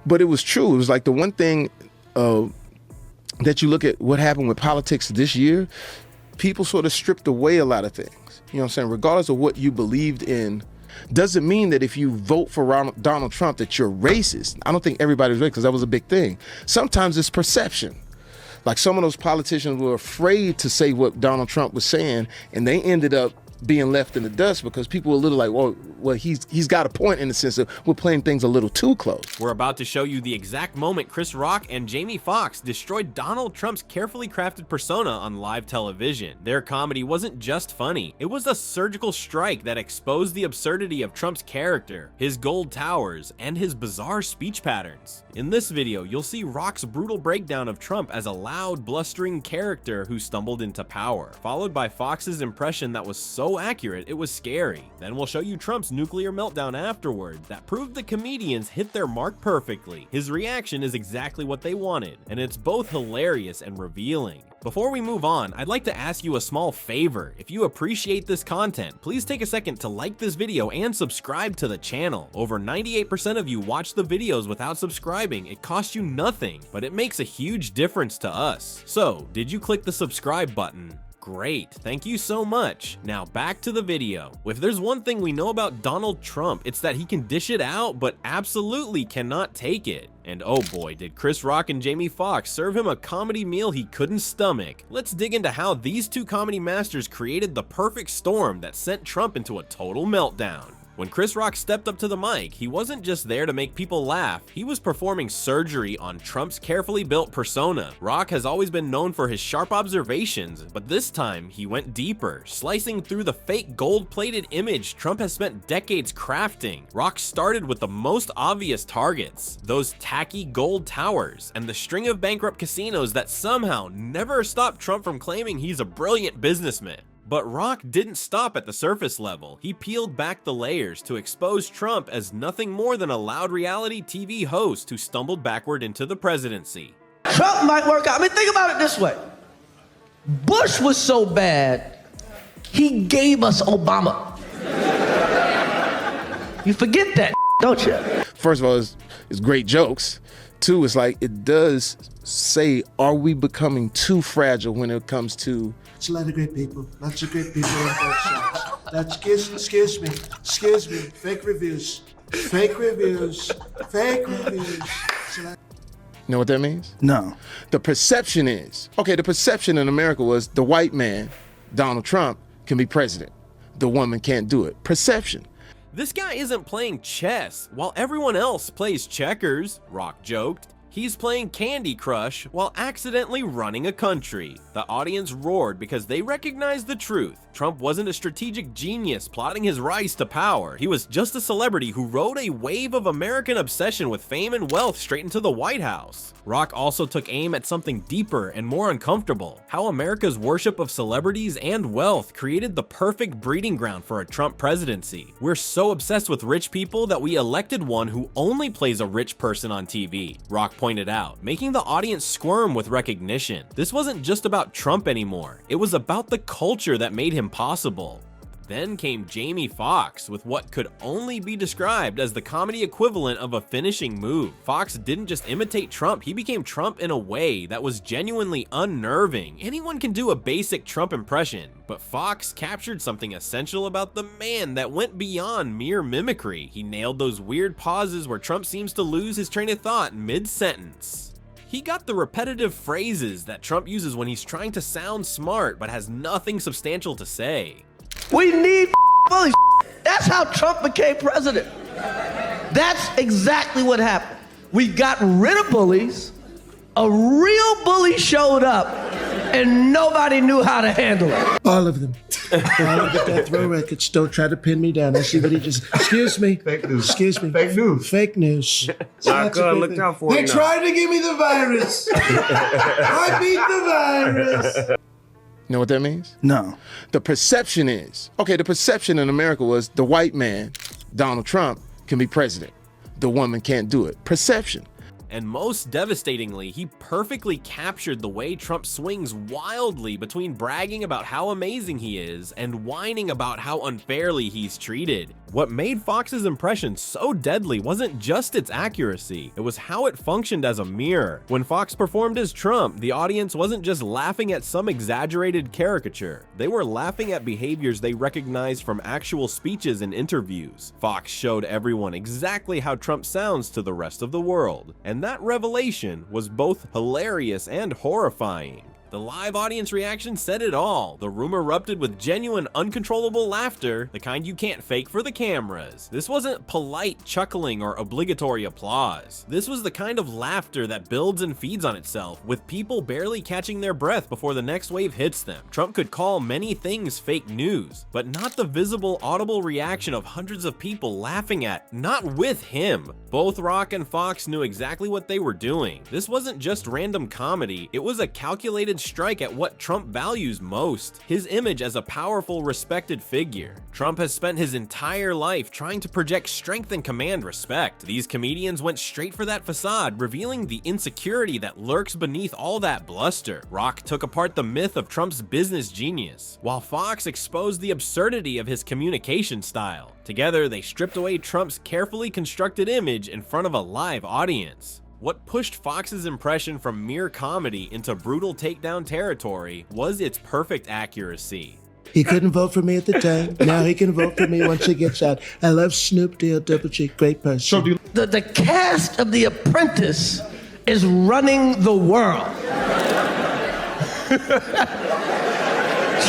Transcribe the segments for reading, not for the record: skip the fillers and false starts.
But it was true. It was like the one thing that you look at what happened with politics this year, people sort of stripped away a lot of things. You know what I'm saying? Regardless of what you believed in, doesn't mean that if you vote for Donald Trump that you're racist. I don't think everybody's racist, because that was a big thing. Sometimes it's perception. Like some of those politicians were afraid to say what Donald Trump was saying, and they ended up being left in the dust because people were a little like, well, he's got a point in the sense of we're playing things a little too close. We're about to show you the exact moment Chris Rock and Jamie Foxx destroyed Donald Trump's carefully crafted persona on live television. Their comedy wasn't just funny, it was a surgical strike that exposed the absurdity of Trump's character, his gold towers, and his bizarre speech patterns. In this video, you'll see Rock's brutal breakdown of Trump as a loud, blustering character who stumbled into power, followed by Fox's impression that was so accurate it was scary. Then we'll show you Trump's nuclear meltdown afterward that proved the comedians hit their mark perfectly. His reaction is exactly what they wanted, and it's both hilarious and revealing. Before we move on, I'd like to ask you a small favor. If you appreciate this content, please take a second to like this video and subscribe to the channel. Over 98% of you watch the videos without subscribing. It costs you nothing, but it makes a huge difference to us. So, did you click the subscribe button? Great, thank you so much. Now back to the video. If there's one thing we know about Donald Trump, it's that he can dish it out, but absolutely cannot take it. And oh boy, did Chris Rock and Jamie Foxx serve him a comedy meal he couldn't stomach. Let's dig into how these two comedy masters created the perfect storm that sent Trump into a total meltdown. When Chris Rock stepped up to the mic, he wasn't just there to make people laugh, he was performing surgery on Trump's carefully built persona. Rock has always been known for his sharp observations, but this time he went deeper, slicing through the fake gold-plated image Trump has spent decades crafting. Rock started with the most obvious targets, those tacky gold towers, and the string of bankrupt casinos that somehow never stopped Trump from claiming he's a brilliant businessman. But Rock didn't stop at the surface level. He peeled back the layers to expose Trump as nothing more than a loud reality TV host who stumbled backward into the presidency. Trump might work out. I mean, think about it this way. Bush was so bad, he gave us Obama. You forget that, don't you? First of all, it's great jokes. Two, it's like it does say, are we becoming too fragile when it comes to... It's a lot of great people, lots of great people on both sides. That's, excuse me, fake reviews. You know what that means? No. The perception is, okay, the perception in America was the white man, Donald Trump, can be president. The woman can't do it. Perception. This guy isn't playing chess while everyone else plays checkers, Rock joked. He's playing Candy Crush while accidentally running a country. The audience roared because they recognized the truth. Trump wasn't a strategic genius plotting his rise to power. He was just a celebrity who rode a wave of American obsession with fame and wealth straight into the White House. Rock also took aim at something deeper and more uncomfortable: how America's worship of celebrities and wealth created the perfect breeding ground for a Trump presidency. We're so obsessed with rich people that we elected one who only plays a rich person on TV, Rock pointed out, making the audience squirm with recognition. This wasn't just about Trump anymore. It was about the culture that made him possible. Then came Jamie Foxx with what could only be described as the comedy equivalent of a finishing move. Foxx didn't just imitate Trump, he became Trump in a way that was genuinely unnerving. Anyone can do a basic Trump impression, but Foxx captured something essential about the man that went beyond mere mimicry. He nailed those weird pauses where Trump seems to lose his train of thought mid-sentence. He got the repetitive phrases that Trump uses when he's trying to sound smart but has nothing substantial to say. We need bullies. That's how Trump became president. That's exactly what happened. We got rid of bullies, a real bully showed up, and nobody knew how to handle it. All of them. All of the death row records. Don't try to pin me down. I see what he just... Excuse me. Fake news. Excuse me. Fake news. Fake news. Not good. Look out for it. They tried to give me the virus. I beat the virus. You know what that means? No. The perception is, okay, the perception in America was the white man, Donald Trump, can be president. The woman can't do it. Perception. And most devastatingly, he perfectly captured the way Trump swings wildly between bragging about how amazing he is and whining about how unfairly he's treated. What made Fox's impression so deadly wasn't just its accuracy, it was how it functioned as a mirror. When Fox performed as Trump, the audience wasn't just laughing at some exaggerated caricature, they were laughing at behaviors they recognized from actual speeches and interviews. Fox showed everyone exactly how Trump sounds to the rest of the world, and that revelation was both hilarious and horrifying. The live audience reaction said it all. The room erupted with genuine, uncontrollable laughter, the kind you can't fake for the cameras. This wasn't polite chuckling or obligatory applause. This was the kind of laughter that builds and feeds on itself, with people barely catching their breath before the next wave hits them. Trump could call many things fake news, but not the visible, audible reaction of hundreds of people laughing at, not with him. Both Rock and Fox knew exactly what they were doing. This wasn't just random comedy, it was a calculated strike at what Trump values most, his image as a powerful, respected figure. Trump has spent his entire life trying to project strength and command respect. These comedians went straight for that facade, revealing the insecurity that lurks beneath all that bluster. Rock took apart the myth of Trump's business genius, while Fox exposed the absurdity of his communication style. Together, they stripped away Trump's carefully constructed image in front of a live audience. What pushed Fox's impression from mere comedy into brutal takedown territory was its perfect accuracy. He couldn't vote for me at the time. Now he can vote for me once he gets out. I love Snoop Deal Double G. Great person. The cast of The Apprentice is running the world.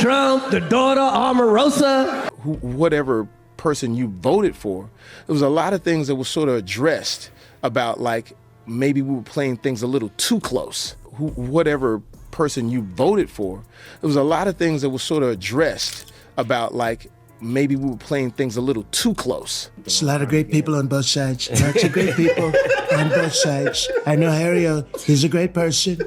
Trump, the daughter, Omarosa. Whatever person you voted for, there was a lot of things that were sort of addressed about, like, maybe we were playing things a little too close. Whatever person you voted for, there was a lot of things that were sort of addressed about, like, maybe we were playing things a little too close. There's a lot of great people on both sides. Lots of great people on both sides. I know Harry, he's a great person.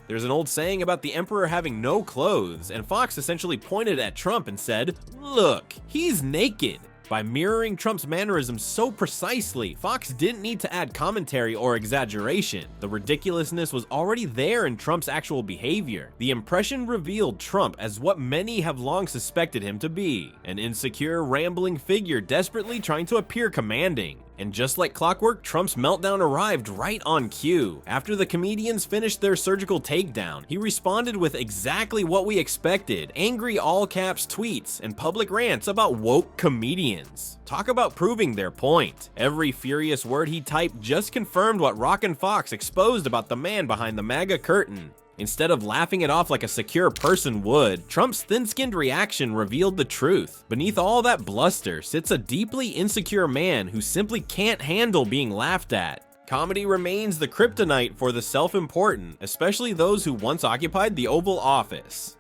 There's an old saying about the emperor having no clothes, and Fox essentially pointed at Trump and said, "Look, he's naked." By mirroring Trump's mannerisms so precisely, Fox didn't need to add commentary or exaggeration. The ridiculousness was already there in Trump's actual behavior. The impression revealed Trump as what many have long suspected him to be, an insecure, rambling figure desperately trying to appear commanding. And just like clockwork, Trump's meltdown arrived right on cue. After the comedians finished their surgical takedown, he responded with exactly what we expected: angry all-caps tweets and public rants about woke comedians. Talk about proving their point. Every furious word he typed just confirmed what Rock and Fox exposed about the man behind the MAGA curtain. Instead of laughing it off like a secure person would, Trump's thin-skinned reaction revealed the truth. Beneath all that bluster sits a deeply insecure man who simply can't handle being laughed at. Comedy remains the kryptonite for the self-important, especially those who once occupied the Oval Office.